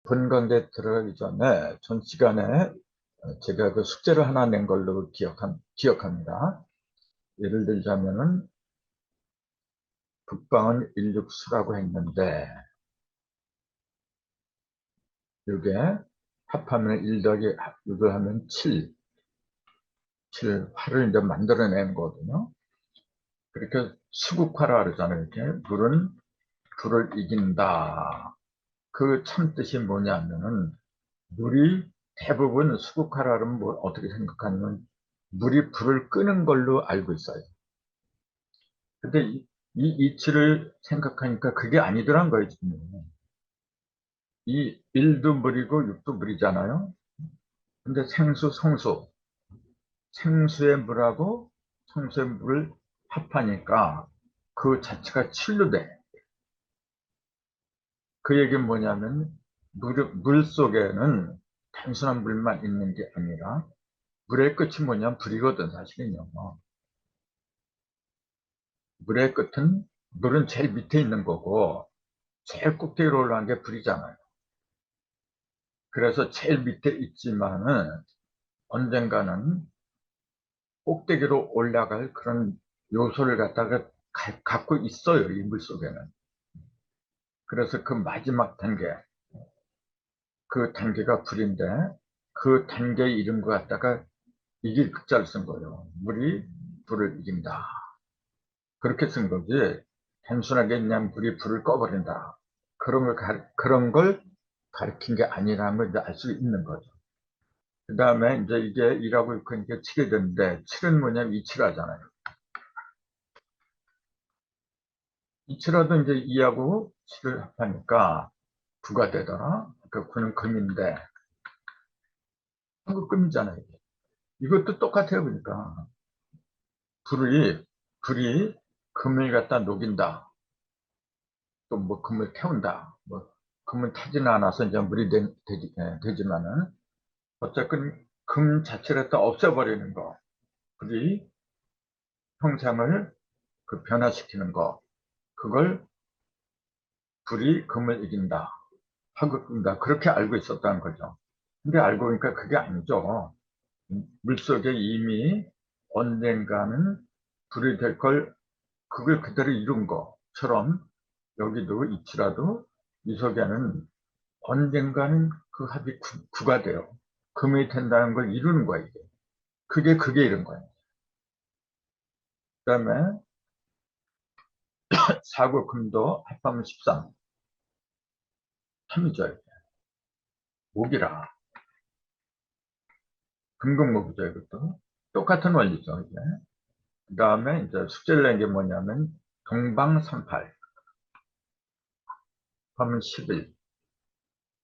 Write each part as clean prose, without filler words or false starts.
본관계 들어가기 전에 전 시간에 제가 그 숙제를 하나 낸 걸로 기억합니다. 예를 들자면은 북방은 일육수라고 했는데 이게 합하면 1 더하기 6을 하면 7, 화를 이제 만들어내는 거거든요. 그렇게 수국화라 그러잖아요. 이렇게 물은 불을 이긴다. 그 참 뜻이 뭐냐면은 물이 대부분 수국화라면 뭐 어떻게 생각하냐면 물이 불을 끄는 걸로 알고 있어요. 근데 이 이치를 생각하니까 그게 아니더란 거예요, 지금. 이 1도 물이고 6도 물이잖아요. 근데 생수, 성수, 생수의 물하고 성수의 물을 합하니까 그 자체가 7로 돼. 그 얘기는 뭐냐면 물 속에는 단순한 물만 있는 게 아니라 물의 끝이 뭐냐면 불이거든, 사실은요. 물의 끝은 물은 제일 밑에 있는 거고 제일 꼭대기로 올라간 게 불이잖아요. 그래서 제일 밑에 있지만은 언젠가는 꼭대기로 올라갈 그런 요소를 갖다가 갖고 있어요, 이 물 속에는. 그래서 그 마지막 단계, 그 단계가 불인데 그 단계의 이름 거 갖다가 이길 글자를 쓴 거예요. 물이 불을 이긴다. 그렇게 쓴 거지. 단순하게 그냥 물이 불을 꺼버린다. 그런 걸 가르친 게 아니라는 걸 이제 알 수 있는 거죠. 그 다음에 이제 이게 1하고 6하니까 7이 되는데 7은 뭐냐면 이치라잖아요. 이치라도 이제 2하고 7을 합하니까 9가 되더라. 그 9는 금인데 한국 금이잖아요. 이것도 똑같아요. 그러니까 불이 금을 갖다 녹인다. 또 뭐 금을 태운다. 뭐 금은 타지는 않아서 이제 물이 되지만은 어쨌든 금 자체를 또 없애버리는 거. 불이 형상을 그 변화시키는 거. 그걸 불이 금을 이긴다. 한국입니다. 그렇게 알고 있었다는 거죠. 근데 알고 보니까 그게 아니죠. 물속에 이미 언젠가는 불이 될 걸, 그걸 그대로 이룬 것처럼 여기도 이치라도 이 속에는 언젠가는 그 합이 구가 돼요. 금이 된다는 걸 이루는 거야, 이게. 그게 이런 거예요. 그 다음에 사구 금도 합하면 13. 3이죠, 이게. 목이라. 금금목이죠, 이것도. 똑같은 원리죠, 이게. 그 다음에 이제 숙제를 낸 게 뭐냐면, 동방삼팔. 하면 11.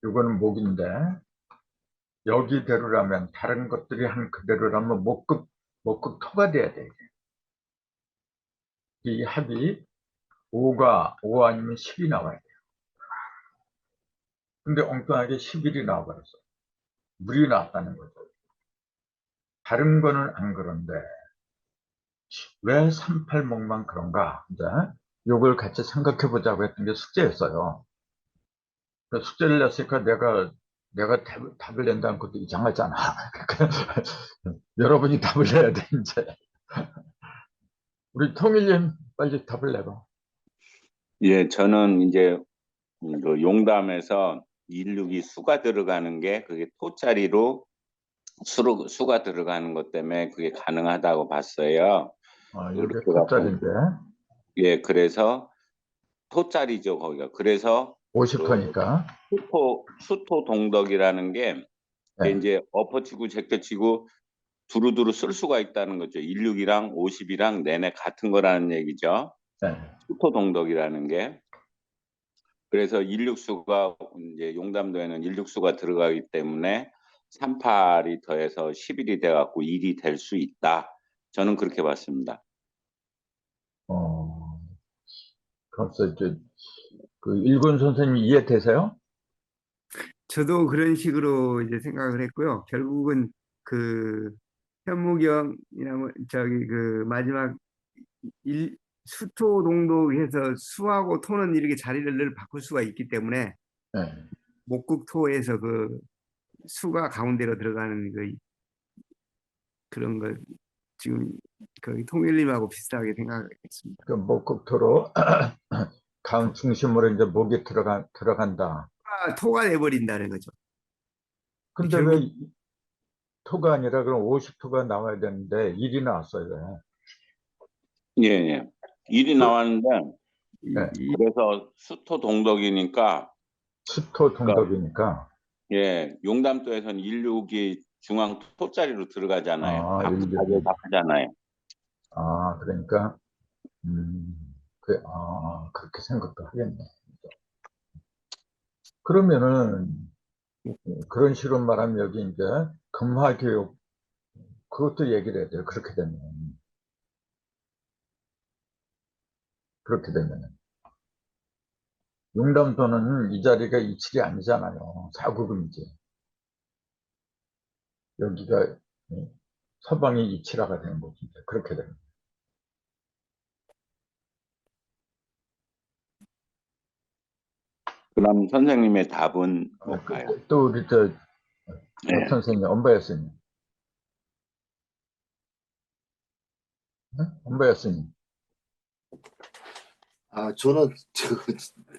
이거는 목인데, 여기대로라면, 다른 것들이 한 그대로라면 목급 토가 돼야 돼, 이게. 이 합이 5 아니면 10이 나와야 돼요. 근데 엉뚱하게 11이 나와버렸어. 물이 나왔다는 거죠. 다른 거는 안 그런데, 왜 38목만 그런가? 이제, 요걸 같이 생각해 보자고 했던 게 숙제였어요. 그 숙제를 냈으니까 내가 답을 낸다는 것도 이상하잖아. 여러분이 답을 내야 돼, 이제. 우리 통일님, 빨리 답을 내봐. 예, 저는 이제 그 용담에서 16이 수가 들어가는 게 그게 토자리로 수가 들어가는 것 때문에 그게 가능하다고 봤어요. 이게 그렇게 갖고 토짜리인데, 예, 그래서 토자리죠 거기가. 그래서 그 50%니까. 수토 동덕이라는 게 네, 이제 엎어치고 제껴치고 두루두루 쓸 수가 있다는 거죠. 16이랑 50이랑 내내 같은 거라는 얘기죠. 네. 수토 동덕이라는 게. 그래서 일육수가 이제 용담도에는 일육수가 들어가기 때문에 38이 더해서 11이 돼갖고 1이 될 수 있다. 저는 그렇게 봤습니다. 어, 그래서 이제, 그 일군 선생님 이해되세요? 저도 그런 식으로 이제 생각을 했고요. 결국은 그 현무경이나 뭐 저기 그 마지막 수토 동독해서 수하고 토는 이렇게 자리를 늘 바꿀 수가 있기 때문에 네. 목극토에서 그 수가 가운데로 들어가는 그런 걸 지금 거기 통일림하고 비슷하게 생각했습니다. 그 목극토로 가운 중심으로 이제 목이 들어간다. 토가 돼버린다는 거죠. 근데 결국 왜 토가 아니라 그럼 50토가 나와야 되는데 1이 나왔어요. 예, 예. 일이 나왔는데 네. 그래서 수토 동덕이니까 수토 그러니까 동덕이니까. 예, 용담도에서는 16이 중앙 토자리로 들어가잖아요. 아, 16이. 바꾸잖아요. 아, 그러니까 그렇게 생각도 하겠네. 그러면은 그런 식으로 말하면 여기 이제 금화교육 그것도 얘기를 해야 돼요. 그렇게 되면 용담도는 이 자리가 이칠이 아니잖아요. 사구금이지. 여기가 서방이 이칠화가 되는 거지. 그렇게 되면. 그럼 선생님의 답은 뭘까요? 또 우리 박 예. 선생님, 엄바야스님. 네? 엄바야스님. 저는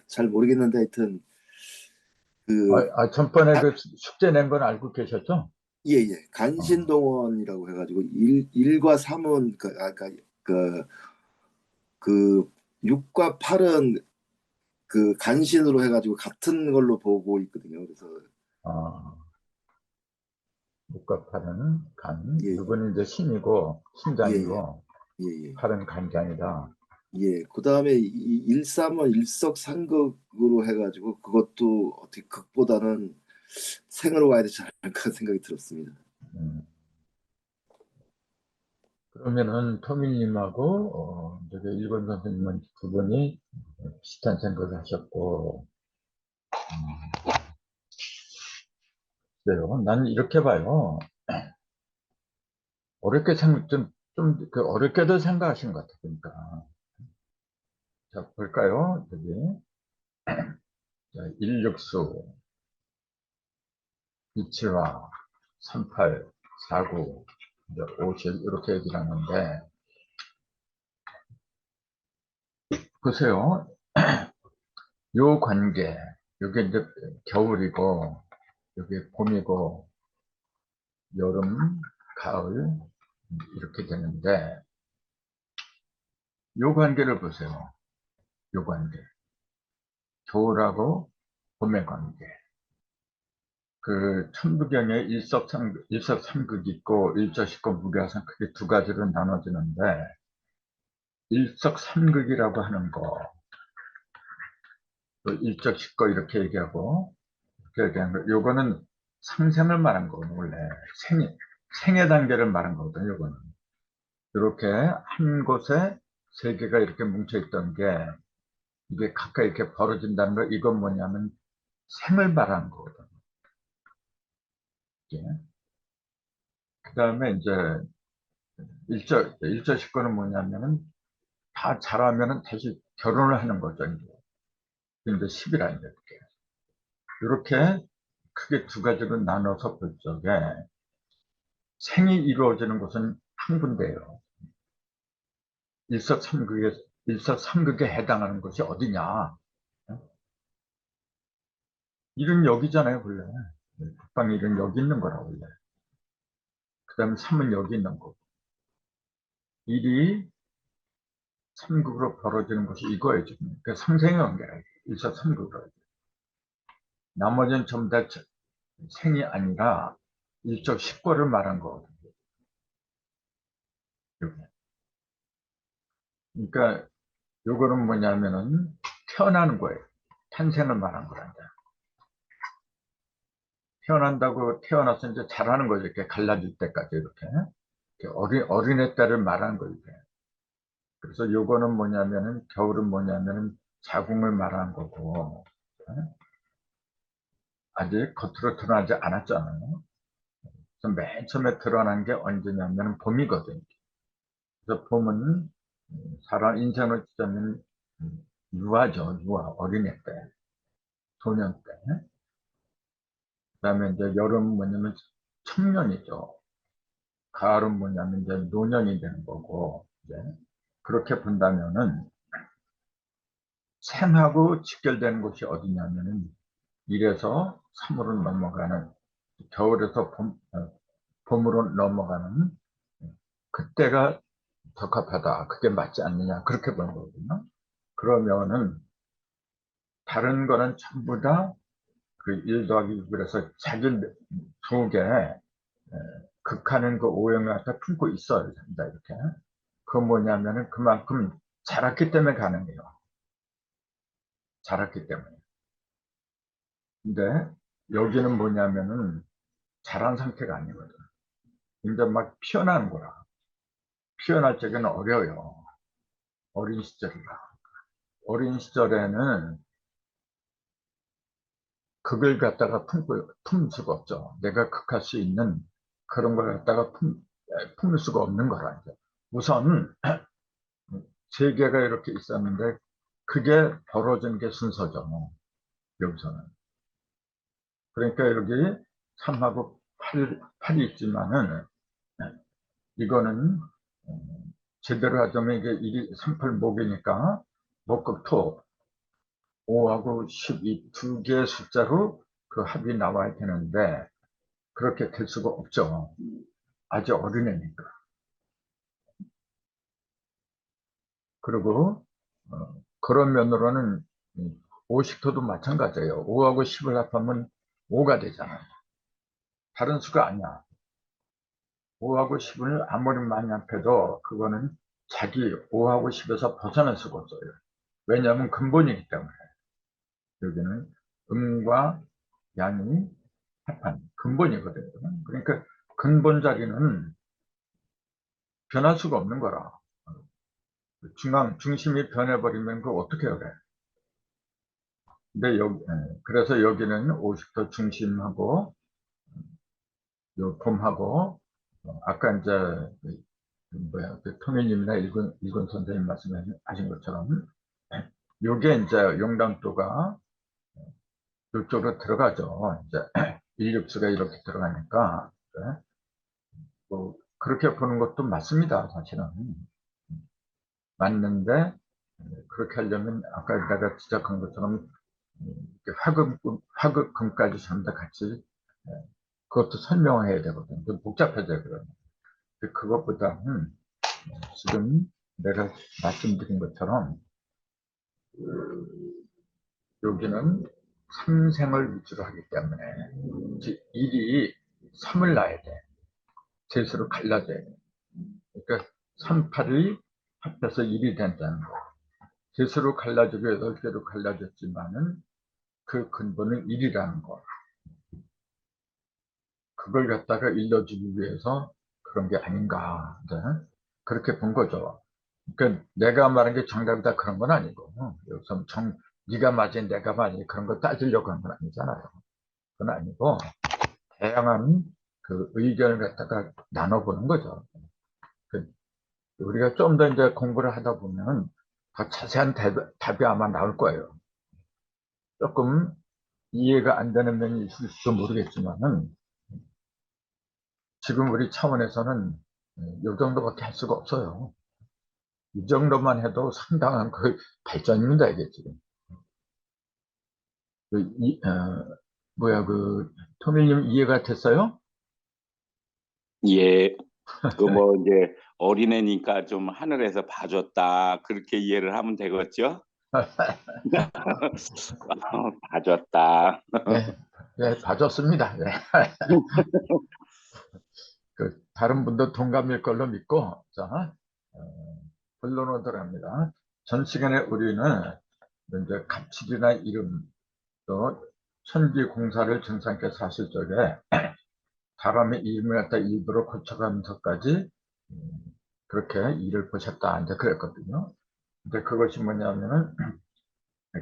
잘 모르겠는데 하여튼 그 전번에 그 숙제 낸 건 알고 계셨죠? 예예 간신동원이라고 해가지고 1과 3은 그 6과 8은 그 간신으로 해가지고 같은 걸로 보고 있거든요. 그래서 아, 목과 팔은 간, 예, 6은 이제 신이고, 예, 예, 신장이고, 예, 예. 8은 간장이다. 예, 그 다음에 1, 3은 일석삼극으로 해가지고 그것도 어떻게 극보다는 생으로 가야 되지 않을까 생각이 들었습니다. 음. 그러면은 토미님하고 저기 일본 선생님은 두 분이 비슷한 생각을 하셨고, 그래요. 난 이렇게 봐요. 어렵게 좀 어렵게도 생각하신 것 같아요. 그러니까. 자, 볼까요? 여기. 자, 일육수, 이칠화, 38, 49, 이제 50, 이렇게 얘기를 하는데, 보세요. 요 관계, 요게 이제 겨울이고, 요게 봄이고, 여름, 가을, 이렇게 되는데, 요 관계를 보세요. 요 관계. 겨울하고 봄의 관계. 그 천부경에 일석삼극이 있고 일적십과 무교화상 크게 두 가지로 나눠지는데 일석삼극이라고 하는 거, 또 일적십과 이렇게 얘기하고 이렇게 얘기하는 거, 요거는 상생을 말한 거거든요. 원래 생의 단계를 말한 거거든요. 요거는 이렇게 한 곳에 세 개가 이렇게 뭉쳐 있던 게 이게 가까이 이렇게 벌어진다는 거, 이건 뭐냐면 생을 말하는 거거든요. 그 다음에 이제 일적십과는 뭐냐면은 다 잘하면은 다시 결혼을 하는 거죠. 이제 10이라 이렇게 크게 두 가지로 나눠서 볼 적에 생이 이루어지는 곳은 한 군데예요. 일석삼극에 해당하는 것이 어디냐? 일은 여기잖아요, 원래. 국방 일은 여기 있는 거라, 원래. 그 다음에 삼은 여기 있는 거고. 일이 삼극으로 벌어지는 것이 이거예요, 지금. 그러니까 상생의 관계라, 일석삼극으로. 나머지는 전부 다 생이 아니라 일적 십과를 말한 거거든요. 그러니까 요거는 뭐냐면은 태어나는 거예요. 탄생을 말한 거란다. 태어난다고 태어나서 이제 자라는 거죠. 이렇게 갈라질 때까지 이렇게. 어린애 때를 말하는 거예요. 그래서 요거는 뭐냐면은 겨울은 뭐냐면은 자궁을 말하는 거고 아직 겉으로 드러나지 않았잖아요. 그래서 맨 처음에 드러난 게 언제냐면 봄이거든요. 그래서 봄은 사람 인생을 치자면 유아죠. 유아 어린애 때, 소년 때. 그다음에 이제 여름 뭐냐면 청년이죠. 가을은 뭐냐면 이제 노년이 되는 거고, 이제 그렇게 본다면은 생하고 직결되는 곳이 어디냐면은 1에서 3으로 넘어가는, 겨울에서 봄으로 넘어가는 그때가 적합하다. 그게 맞지 않느냐. 그렇게 보는 거거든요. 그러면은 다른 거는 전부 다 그 1 더하기 6, 그래서 자기 속에 극하는 그 오형을 갖다 품고 있어야 된다. 이렇게. 그건 뭐냐면은 그만큼 자랐기 때문에 가능해요. 자랐기 때문에. 근데 여기는 뭐냐면은 자란 상태가 아니거든. 이제 막 피어나는 거라. 피어날 적에는 어려요. 어린 시절이라. 어린 시절에는 극을 갖다가 품을 수가 없죠. 내가 극할 수 있는 그런 걸 갖다가 품을 수가 없는 거라. 이제. 우선 세계가 이렇게 있었는데 그게 벌어진 게 순서죠. 여기서는. 그러니까 여기 3하고 8이 있지만은 이거는 제대로 하자면 이게 1이 38 목이니까 목극토 5하고 12 두 개의 숫자로 그 합이 나와야 되는데 그렇게 될 수가 없죠. 아주 어린애니까. 그리고 그런 면으로는 50토도 마찬가지예요. 5하고 10을 합하면 5가 되잖아요. 다른 수가 아니야. 5하고 10을 아무리 많이 합해도 그거는 자기 5하고 10에서 벗어날 수가 없어요. 왜냐하면 근본이기 때문에. 여기는 음과 양이 합한 근본이거든요. 그러니까 근본 자리는 변할 수가 없는 거라. 중심이 변해버리면 그거 어떻게 해야 돼? 근데 그래서 여기는 50도 중심하고, 요 봄하고, 아까 이제, 그 통일님이나 일군 선생님 말씀하신 것처럼, 요게 이제 용담도가 이쪽으로 들어가죠. 이제, 일육수가 이렇게 들어가니까, 네. 뭐, 그렇게 보는 것도 맞습니다, 사실은. 맞는데, 그렇게 하려면 아까 내가 지적한 것처럼 화급금까지 전부 다 같이 그것도 설명해야 되거든요. 좀 복잡해져요. 그러면. 그것보다는 지금 내가 말씀드린 것처럼 여기는 삼생을 위주로 하기 때문에 즉 1이 3을 낳아야 돼. 셋으로 갈라져야 돼. 그러니까 3, 8이 합해서 1이 된다는 거. 셋으로 갈라지고 8개로 갈라졌지만은 그 근본은 1이라는 거. 그걸 갖다가 일러주기 위해서 그런 게 아닌가. 네? 그렇게 본 거죠. 그러니까 내가 말한 게 정답이다 그런 건 아니고, 여기서 네가 맞지 내가 맞지 그런 거 따지려고 하는 건 아니잖아요. 그건 아니고 다양한 그 의견을 갖다가 나눠보는 거죠. 우리가 좀 더 이제 공부를 하다 보면 더 자세한 답이 아마 나올 거예요. 조금 이해가 안 되는 면이 있을지도 모르겠지만은 지금 우리 차원에서는 이 정도밖에 할 수가 없어요. 이 정도만 해도 상당한 그 발전입니다, 이게 지금. 토밀님 이해가 됐어요? 예, 그 뭐 이제 어린애니까 좀 하늘에서 봐줬다 그렇게 이해를 하면 되겠죠? 봐줬다. 네, 네, 봐줬습니다. 네. 다른 분도 동감일 걸로 믿고, 자, 본론으로 들어갑니다. 전 시간에 우리는 이제 갑질이나 이름, 또 천지 공사를 정상께서 하실 적에 사람의 이름을 갖다 일부러 고쳐가면서까지 그렇게 일을 보셨다 이제 그랬거든요. 근데 그것이 뭐냐면은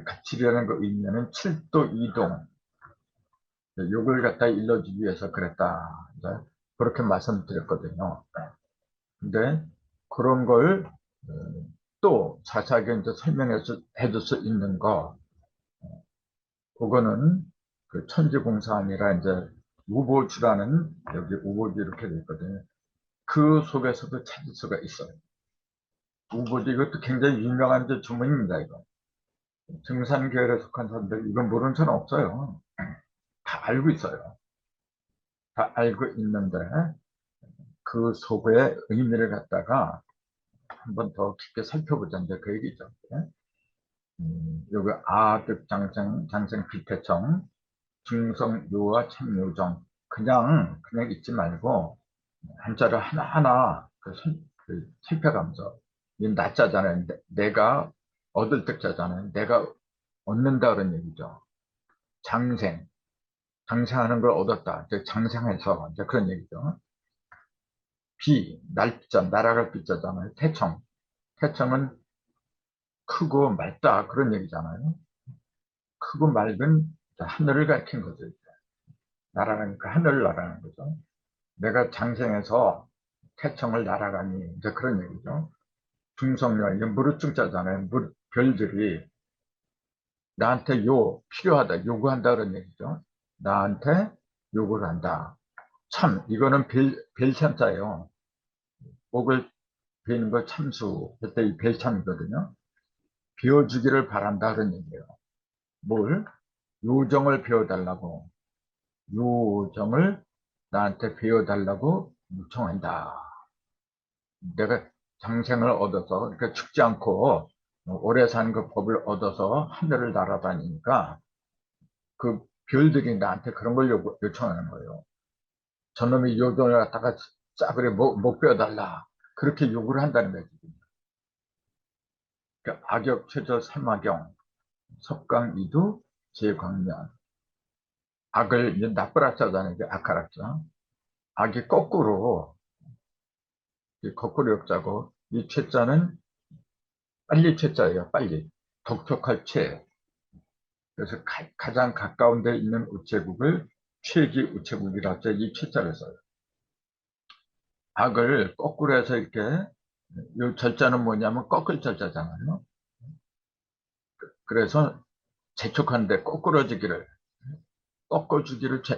갑질이라는 그 의미는 7도 이동, 욕을 갖다 일러주기 위해서 그랬다. 이제 그렇게 말씀드렸거든요. 근데 그런 걸 또 자세하게 이제 설명해 줄 수 있는 거, 그거는 그 천지공사 아니라 이제 우보지라는 여기 우보지 이렇게 돼 있거든요. 그 속에서도 찾을 수가 있어요. 우보지 이것도 굉장히 유명한 이제 주문입니다. 이거 등산계열에 속한 사람들 이건 모르는 사람 없어요. 다 알고 있어요. 다 알고 있는데 그 속의 의미를 갖다가 한번 더 깊게 살펴보자는데 그 얘기죠. 여기 아득 장생 비태청 중성 요와 참요정 그냥 읽지 말고 한자를 하나하나 살펴가면서 이 낮자잖아요. 내가 얻을 뜻자잖아요. 내가 얻는다 그런 얘기죠. 장생하는 걸 얻었다. 이제 장생해서 이제 그런 얘기죠. 날자 날아갈 비자잖아요. 태청은 크고 맑다 그런 얘기잖아요. 크고 맑은 하늘을 가리킨 거죠. 날아가니까 하늘을 날아가는 거죠. 내가 장생해서 태청을 날아가니 이제 그런 얘기죠. 중성요 이게 무릇중자잖아요. 별들이 나한테 필요하다 요구한다 그런 얘기죠. 나한테 요구를 한다. 참 이거는 벨참자예요. 목을 베는 거 참수 그때 이 벨참이거든요. 비워주기를 바란다 그런 얘기예요. 뭘? 요정을 배워달라고 요정을 나한테 배워달라고 요청한다. 내가 장생을 얻어서 그러니까 죽지 않고 오래 사는 그 법을 얻어서 하늘을 날아다니니까 그 별들이 나한테 그런 걸 요청하는 거예요. 저놈이 요정을 갖다가 싸그리 못 배워달라. 그렇게 요구를 한다는 거지. 그러니까 악역, 최저, 삼화경, 석강, 이두, 제광면. 악을 이제 나쁠 악자잖아요. 악할 악자. 악이 거꾸로 역자고 이 최자는 빨리 최자예요. 빨리. 독촉할 최. 그래서 가장 가까운 데 있는 우체국을 최기 우체국이라고 하죠. 이 최자를 써요. 악을 거꾸로 해서 이렇게 이 절자는 뭐냐면 꺾을 절자잖아요. 그래서 재촉하는데 꺾어주기를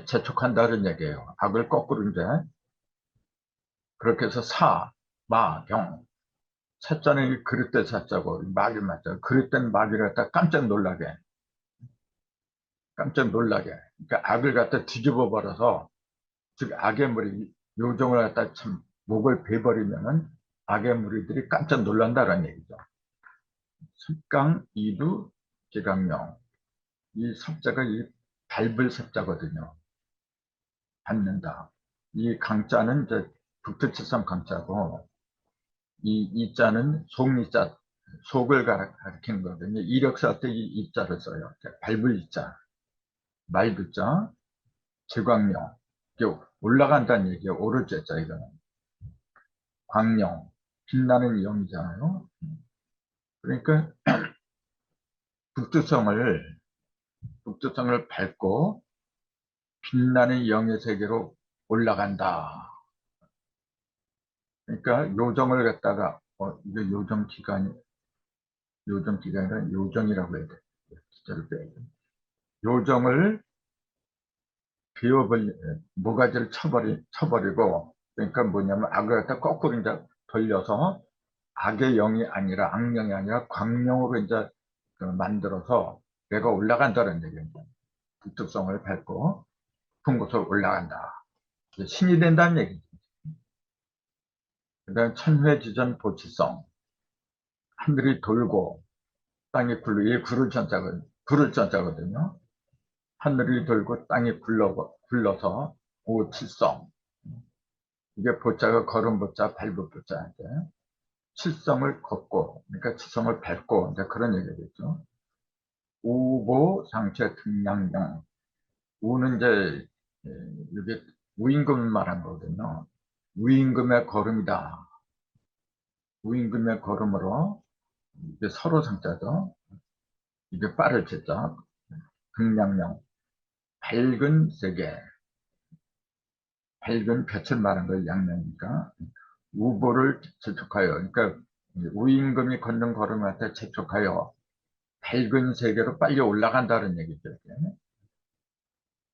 재촉한다는 얘기예요. 악을 거꾸로 이제 그렇게 해서 경 사자는 그릇된 사자고 막이 맞죠. 그릇된 막이를 갖다 깜짝 놀라게 그러니까 악을 갖다 뒤집어 버려서 즉 악의 무리 요정을 갖다 참 목을 베버리면은 악의 무리들이 깜짝 놀란다는 얘기죠. 석강, 이두, 제강명 이 석자가 이 밟을 석자거든요. 밟는다. 이 강자는 이제 북두칠성 강자고 이자는 속리자 속을 가리키는 거거든요. 이력서 때 이 이자를 써요. 밟을 이자, 말두자, 제광명 올라간다는 얘기예요. 오르제자 이거는. 광령 빛나는 영이잖아요. 그러니까 북두성을 밟고 빛나는 영의 세계로 올라간다. 그러니까 요정을 갖다가 이게 요정기간이라 요정이라고 해야 돼. 기자를 빼야 돼. 요정을 모가지를 쳐버리고 그러니까 뭐냐면 악을 갖다 거꾸로 이제 돌려서 악의 영이 아니라 악령이 아니라 광령으로 이제 만들어서 내가 올라간다는 얘기입니다. 북두성을 밟고 높은 곳으로 올라간다. 신이 된다는 얘기죠. 그다음 천회지전 보치성 하늘이 돌고 땅이 굴러 이 구를 전자거든요. 하늘이 돌고 땅이 굴러서 오칠성 이게 보자가 걸음 보자 밟은 보자인데 칠성을 걷고 그러니까 칠성을 밟고 이제 그런 얘기겠죠. 우보 상체 등량령 우는 이제 이게 우임금을 말한 거거든요. 우임금의 걸음이다. 우임금의 걸음으로 이게 서로 상자죠. 이게 빠를 제자 등량령 밝은 세계 밝은 빛을 말한 거예요. 양면이니까 우보를 재촉하여 그러니까 우임금이 걷는 걸음한테 재촉하여 밝은 세계로 빨리 올라간다는 얘기죠.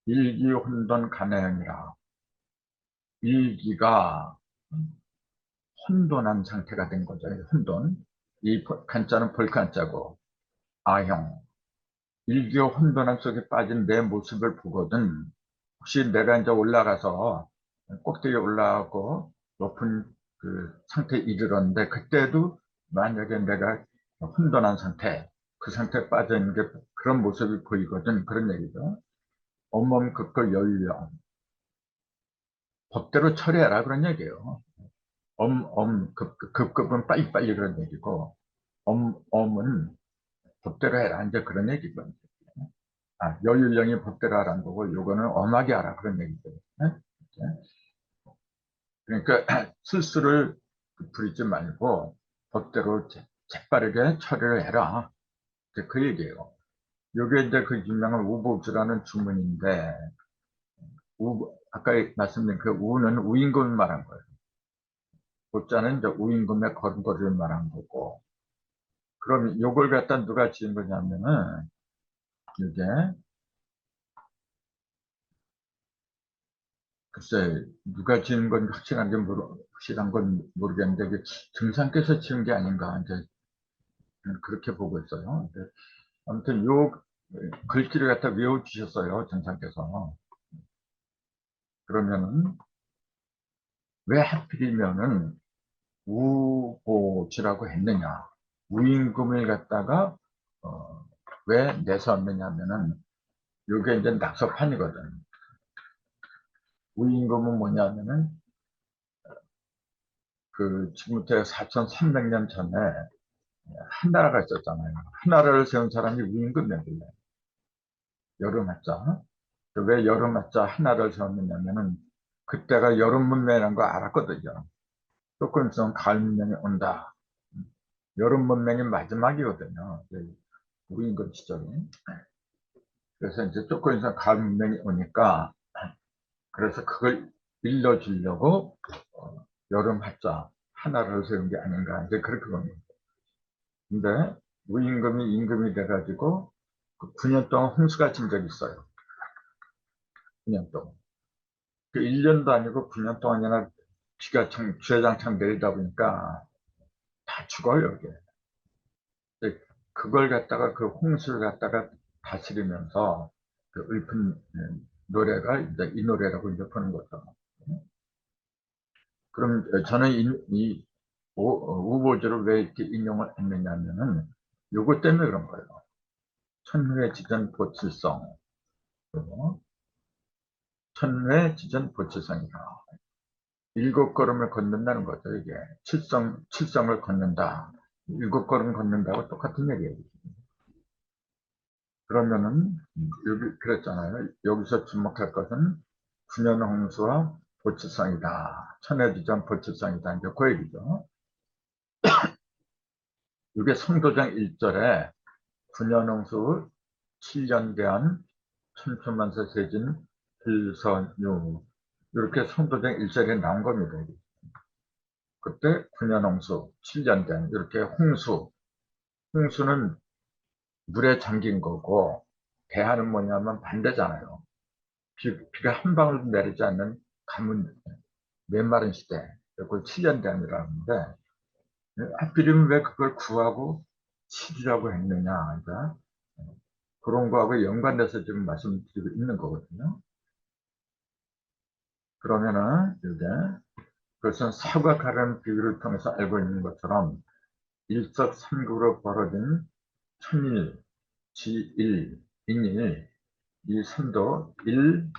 일기 혼돈 간해형이라. 일기가 혼돈한 상태가 된 거죠. 혼돈. 이 간자는 볼간자고, 아형. 일기가 혼돈함 속에 빠진 내 모습을 보거든. 혹시 내가 이제 올라가서 꼭대기에 올라가고 높은 그 상태에 이르렀는데, 그때도 만약에 내가 혼돈한 상태, 그 상태에 빠져 있는 게 그런 모습이 보이거든. 그런 얘기죠. 온몸 극걸 연령. 법대로 처리해라. 그런 얘기예요. 급은 빨리빨리 그런 얘기고, 엄은 법대로 해라. 이제 그런 얘기거든요. 아, 연령이 법대로 하라는 거고, 요거는 엄하게 하라. 그런 얘기죠. 네? 그러니까 실수를 부리지 말고 법대로 재빠르게 처리를 해라. 이제 그 얘기예요. 요게 이제 그 유명한 우보주라는 주문인데, 아까 말씀드린 그 우는 우임금을 말한 거예요. 보자는 이제 우임금의 걸음걸이를 말한 거고, 그럼 요걸 갖다 누가 지은 거냐면은, 이게, 글쎄, 누가 지은 건 확실한 건 모르겠는데, 이게 등산께서 지은 게 아닌가, 이제, 그렇게 보고 있어요. 근데 아무튼 요 글귀를 갖다 외워주셨어요, 등산께서. 그러면은, 왜 하필이면은 우보지라고 했느냐. 우임금을 갖다가, 왜 내세웠느냐면은, 요게 이제 낙서판이거든. 우임금은 뭐냐면은, 그, 지금부터 4,300년 전에 한나라가 있었잖아요. 한나라를 세운 사람이 우임금이었길래. 여름하자. 왜 여름하자 한나라를 세웠느냐면은, 그때가 여름 문명이라는 거 알았거든요. 조금 있으면 가을 문명이 온다. 여름 문명이 마지막이거든요. 우임금 시절이. 그래서 이제 조금 있으면 가을 문명이 오니까, 그래서 그걸 일러주려고, 여름 하자 하나를 세운 게 아닌가. 이제 그렇게 봅니다. 근데 무임금이 임금이 돼가지고 그 9년 동안 홍수가 친 적이 있어요. 9년 동안. 그 1년도 아니고 9년 동안이나 비가 주야장창 내리다 보니까 다 죽어요, 이게. 근데 그걸 갖다가 그 홍수를 갖다가 다스리면서 그 읊은 노래가 이제 이 노래라고 이제 보는 거죠. 그럼 저는 이 우보주를 왜 이렇게 인용을 했느냐면은 요것 때문에 그런 거예요. 천회지전 보칠성. 천회지전 보칠성이다. 7걸음을 걷는다는 거죠, 이게. 칠성을 걷는다. 7걸음 걷는다고 똑같은 얘기예요. 그러면은, 여기, 그랬잖아요. 여기서 주목할 것은 군현홍수와 보칠성이다. 천회지전 보칠성이다. 이제 그 얘기죠. 이게 성도장 1절에 군현홍수 7년대한 천초만세 세진 필선유 이렇게 성도장 1절에 나온 겁니다. 그때 군현홍수 7년대한 이렇게 홍수는 물에 잠긴 거고 대하는 뭐냐면 반대잖아요. 비가 한 방울도 내리지 않는 가뭄 메마른 시대 그걸 7년대한이라는데 하필이면 왜 그걸 구하고 7이라고 했느냐 그러니까 그런 거하고 연관돼서 지금 말씀드리고 있는 거거든요. 그러면은 이제 그것은 사과 가라는 비유를 통해서 알고 있는 것처럼 일석삼국으로 벌어진 천일, 지일, 인일, 이 삼도 1,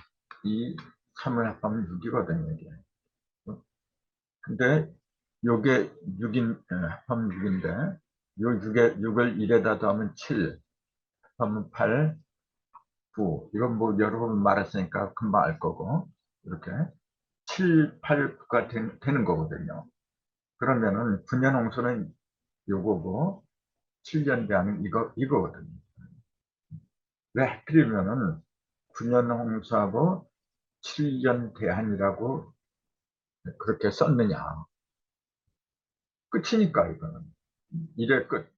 2, 3을 합하면 6이거든요. 이게. 근데 요게 6인, 합하면 6인데 요 6을 1에다 더하면 7, 합하면 8, 9. 이건 뭐 여러 번 말했으니까 금방 알 거고 이렇게 7, 8, 9가 되는 거거든요. 그러면은 9년 홍수는 요거고 7년 대안은 이거거든요. 왜 하필이면은 9년 홍수하고 7년 대안이라고 그렇게 썼느냐. 끝이니까 이거는. 일의 끝.